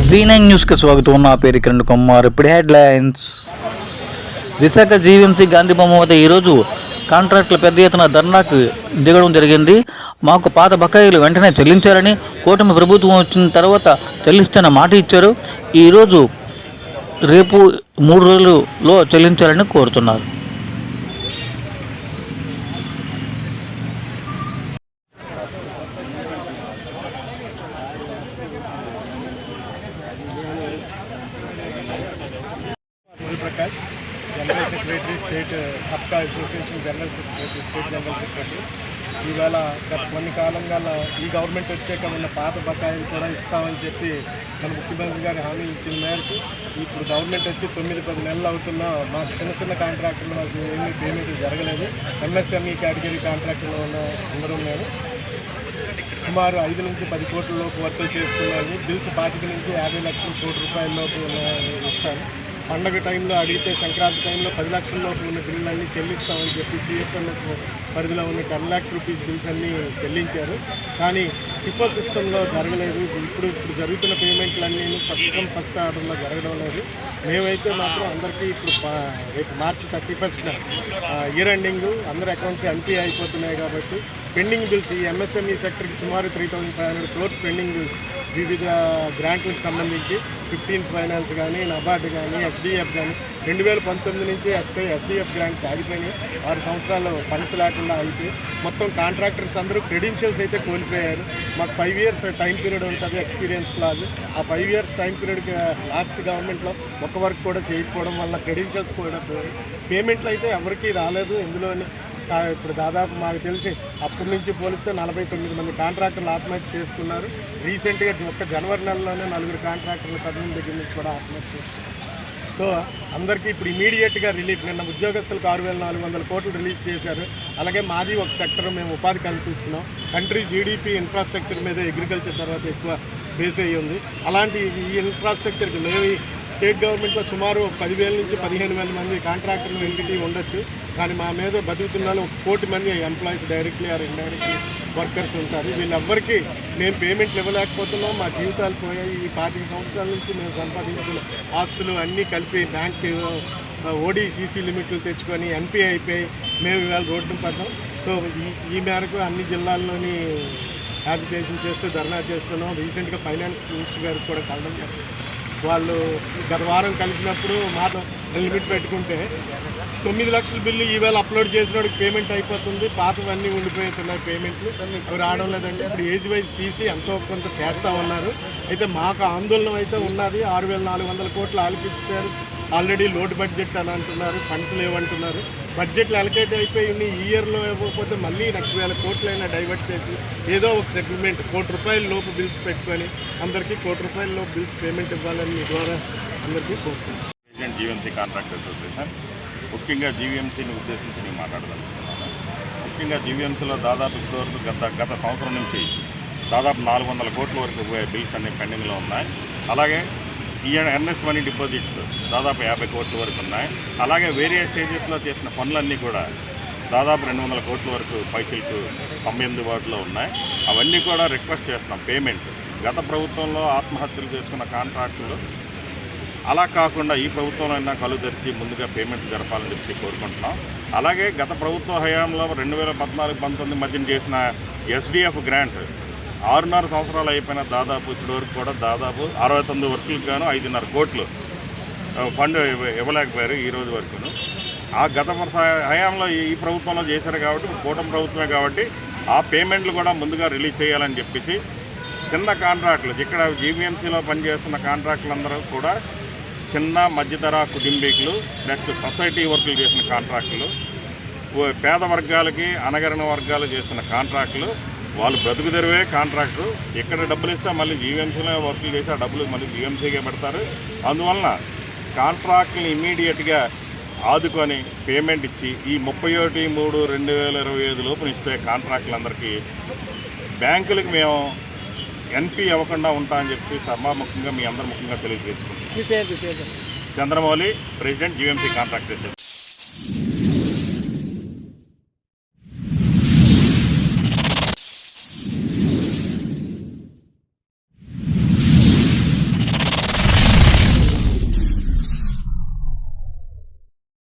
V9 న్యూస్కి స్వాగతం. నా పేరు కిరణ్ కుమార్. ఇప్పుడు హెడ్లైన్స్. విశాఖ జీవీఎంసీ గాంధీ బొమ్మ వద్ద ఈరోజు కాంట్రాక్టులు పెద్ద ఎత్తున ధర్నాకు దిగడం జరిగింది. మాకు పాత బకాయిలు వెంటనే చెల్లించాలని, కూటమి ప్రభుత్వం వచ్చిన తర్వాత చెల్లిస్తాన మాట ఇచ్చారు. ఈరోజు రేపు 3 రోజులలో చెల్లించాలని కోరుతున్నారు. ప్రకాష్, జనరల్ సెక్రటరీ, స్టేట్ సబ్కా association general secretary, state general secretary. ఈవేళ గత కొన్ని కాలంగా ఈ గవర్నమెంట్ వచ్చాక ఉన్న పాత బకాయిలు కూడా ఇస్తామని చెప్పి మన ముఖ్యమంత్రి గారు హామీ ఇచ్చిన మేరకు ఇప్పుడు గవర్నమెంట్ వచ్చి 9-10 నెలలు అవుతున్నా మాకు చిన్న కాంట్రాక్టులు మాకు ఏమీ పేమెంట్ జరగలేదు. ఎంఎస్ఎంఈ కేటగిరీ కాంట్రాక్టులు ఉన్న అందరూ మేము సుమారు 5 నుంచి 10 కోట్ల లోపు వర్కులు చేసుకున్నాను. బిల్స్ 25 నుంచి 50 లక్షల కోట్ల రూపాయల లోపు ఇస్తాను. పండగ టైంలో అడిగితే సంక్రాంతి టైంలో 10 లక్షల లోపు ఉన్న బిల్లులన్నీ చెల్లిస్తామని చెప్పి సిఎఫ్ఎంఎస్ పరిధిలో ఉన్న 10 lakhs రూపీస్ బిల్స్ అన్నీ చెల్లించారు. కానీ ఫిఫో సిస్టంలో జరగలేదు. ఇప్పుడు జరుగుతున్న పేమెంట్లన్నీ ఫస్ట్ ఆర్డర్లో జరగడం లేదు. మేమైతే మాత్రం అందరికీ ఇప్పుడు రేపు March 31st ఇయర్ ఎండింగ్ అందరి అకౌంట్స్ ఎంటీ అయిపోతున్నాయి కాబట్టి పెండింగ్ బిల్స్ ఈ ఎంఎస్ఎంఈ సెక్టర్కి సుమారు 3,500 crores పెండింగ్ బిల్స్ వివిధ గ్రాంట్లకు సంబంధించి 15th ఫైనాన్స్ కానీ, నబార్డ్ కానీ, ఎస్డిఎఫ్ కానీ 2019 నుంచి ఎస్డిఎఫ్ గ్రాంట్స్ ఆగిపోయినాయి. 6 సంవత్సరాలు ఫండ్స్ లేకుండా ఆగిపోయి మొత్తం కాంట్రాక్టర్స్ అందరూ క్రెడెన్షియల్స్ అయితే కోల్పోయారు. మాకు 5 years టైం పీరియడ్ ఉంటుంది, ఎక్స్పీరియన్స్ క్లాజ్. ఆ 5 years టైం పీరియడ్కి లాస్ట్ గవర్నమెంట్లో ఒక్క వర్క్ కూడా చేయకపోవడం వల్ల క్రెడెన్షియల్స్ కూడా పోయాయి. పేమెంట్లు అయితే ఎవరికీ రాలేదు. ఇందులోనే ఇప్పుడు దాదాపు మాకు తెలిసి అప్పటి నుంచి పోలిస్తే 49 మంది కాంట్రాక్టర్లు ఆత్మహత్య చేసుకున్నారు. రీసెంట్గా ఒక్క జనవరి నెలలోనే 4 కాంట్రాక్టర్లు కర్నూలు దగ్గర నుంచి కూడా ఆత్మహత్య చేసుకున్నారు. సో అందరికీ ఇప్పుడు ఇమీడియట్గా రిలీఫ్. నిన్న ఉద్యోగస్తులకు 6,400 కోట్లు రిలీజ్ చేశారు. అలాగే మాది ఒక సెక్టర్, మేము ఉపాధి కల్పిస్తున్నాం. కంట్రీ జీడిపి ఇన్ఫ్రాస్ట్రక్చర్ మీద అగ్రికల్చర్ తర్వాత ఎక్కువ బేస్ అయ్యి ఉంది. అలాంటి ఈ ఇన్ఫ్రాస్ట్రక్చర్కి మేము స్టేట్ గవర్నమెంట్లో సుమారు 10,000 నుంచి 15,000 మంది కాంట్రాక్టర్లు ఎంటిటీ ఉండొచ్చు. కానీ మా మీద బతుకుతున్న 1 కోటి మంది employees directly or indirectly workers ఉంటారు. వీళ్ళెవ్వరికీ మేము పేమెంట్లు ఇవ్వలేకపోతున్నాం. మా జీవితాలు పోయాయి. ఈ 25 సంవత్సరాల నుంచి మేము సంపాదించిన ఆస్తులు అన్నీ కలిపి బ్యాంక్ ఓడీసీసీ లిమిట్లు తెచ్చుకొని ఎన్పీ అయిపోయి మేము ఇవాళ రోడ్డును పడ్డాం. సో ఈ మేరకు అన్ని జిల్లాల్లోని యాజిటేషన్ చేస్తూ ధర్నా చేస్తున్నాం. రీసెంట్గా ఫైనాన్స్ మినిస్టర్ గారికి కూడా కలడం జరిగింది. వాళ్ళు గత వారం కలిసినప్పుడు మాట లిమిట్ పెట్టుకుంటే 9 లక్షల బిల్లు ఈవేళ అప్లోడ్ చేసినోడికి పేమెంట్ అయిపోతుంది. పాతవన్నీ ఉండిపోతున్నాయి పేమెంట్లు, అవి రావడం లేదండి. ఇప్పుడు ఏజ్ వైజ్ తీసి ఎంతో కొంత చేస్తూ ఉన్నారు. అయితే మాకు ఆందోళన అయితే ఉన్నది. 6,400 కోట్లు ఆలోచించారు. ఆల్రెడీ లోడ్ బడ్జెట్ అని అంటున్నారు, ఫండ్స్ లేవంటున్నారు. బడ్జెట్లు అలకేట్ అయిపోయి ఈ ఇయర్లో ఇవ్వకపోతే మళ్ళీ 1,00,000 కోట్లైనా డైవర్ట్ చేసి ఏదో ఒక సెటిల్మెంట్ 1 కోటి రూపాయల లోపు బిల్స్ పెట్టుకొని అందరికీ 1 కోటి రూపాయల లోపు బిల్స్ పేమెంట్ ఇవ్వాలని మీ ద్వారా అందరికీ కోరుకుంటున్నాను. జీవీఎంసీ కాంట్రాక్టర్ అసోసియేషన్ ముఖ్యంగా జీవీఎంసీని ఉద్దేశించి నేను మాట్లాడదలుచుకున్నాను. ముఖ్యంగా జీవీఎంసీలో దాదాపు ఇప్పటివరకు గత సంవత్సరం నుంచి దాదాపు 400 కోట్ల వరకు బిల్స్ అన్ని పెండింగ్లో ఉన్నాయి. అలాగే ఈ ఎర్నెస్ట్ మనీ డిపాజిట్స్ దాదాపు 50 కోట్ల వరకు ఉన్నాయి. అలాగే వేరే స్టేజెస్లో చేసిన పనులన్నీ కూడా దాదాపు 200 కోట్ల వరకు పైచిలకు అందుబాటులో ఉన్నాయి. అవన్నీ కూడా రిక్వెస్ట్ చేస్తున్నాం పేమెంట్. గత ప్రభుత్వంలో ఆత్మహత్యలు చేసుకున్న కాంట్రాక్టులు అలా కాకుండా ఈ ప్రభుత్వంలో అయినా కళ్ళు తెరిచి ముందుగా పేమెంట్ జరపాలని చెప్పి కోరుకుంటున్నాం. అలాగే గత ప్రభుత్వ హయాంలో 2014-19 మధ్యన చేసిన ఎస్డిఎఫ్ గ్రాంట్ 6.5 సంవత్సరాలు అయిపోయిన దాదాపు ఇప్పటివరకు కూడా దాదాపు 69 వర్కులకు గాను 5.5 కోట్లు ఫండ్ ఇవ్వలేకపోయారు ఈ రోజు వరకును. ఆ గత హయాంలో ఈ ప్రభుత్వంలో చేశారు కాబట్టి కూటమి ప్రభుత్వమే కాబట్టి ఆ పేమెంట్లు కూడా ముందుగా రిలీజ్ చేయాలని చెప్పేసి చిన్న కాంట్రాక్టులు ఇక్కడ జీవీఎంసీలో పనిచేస్తున్న కాంట్రాక్టులందరూ కూడా చిన్న మధ్యధర కుటుంబీకులు, నెక్స్ట్ సొసైటీ వర్కులు చేసిన కాంట్రాక్టులు, పేద వర్గాలకి అనగరిన వర్గాలు చేసిన కాంట్రాక్టులు, వాళ్ళు బ్రతుకు తెరువే కాంట్రాక్టరు. ఎక్కడ డబ్బులు ఇస్తే మళ్ళీ జీవీఎంసీలో వర్కులు చేసి ఆ డబ్బులు మళ్ళీ జీవీఎంసీకే పెడతారు. అందువలన కాంట్రాక్టుని ఇమీడియట్గా ఆదుకొని పేమెంట్ ఇచ్చి ఈ 31/3/2025 లోపున ఇస్తే కాంట్రాక్టులందరికీ బ్యాంకులకు మేము ఎన్పీ ఇవ్వకుండా ఉంటామని చెప్పి సభాముఖంగా మీ అందరి ముఖ్యంగా తెలియజేసుకుంటాం. Chandramouli, president, GVMC contract association.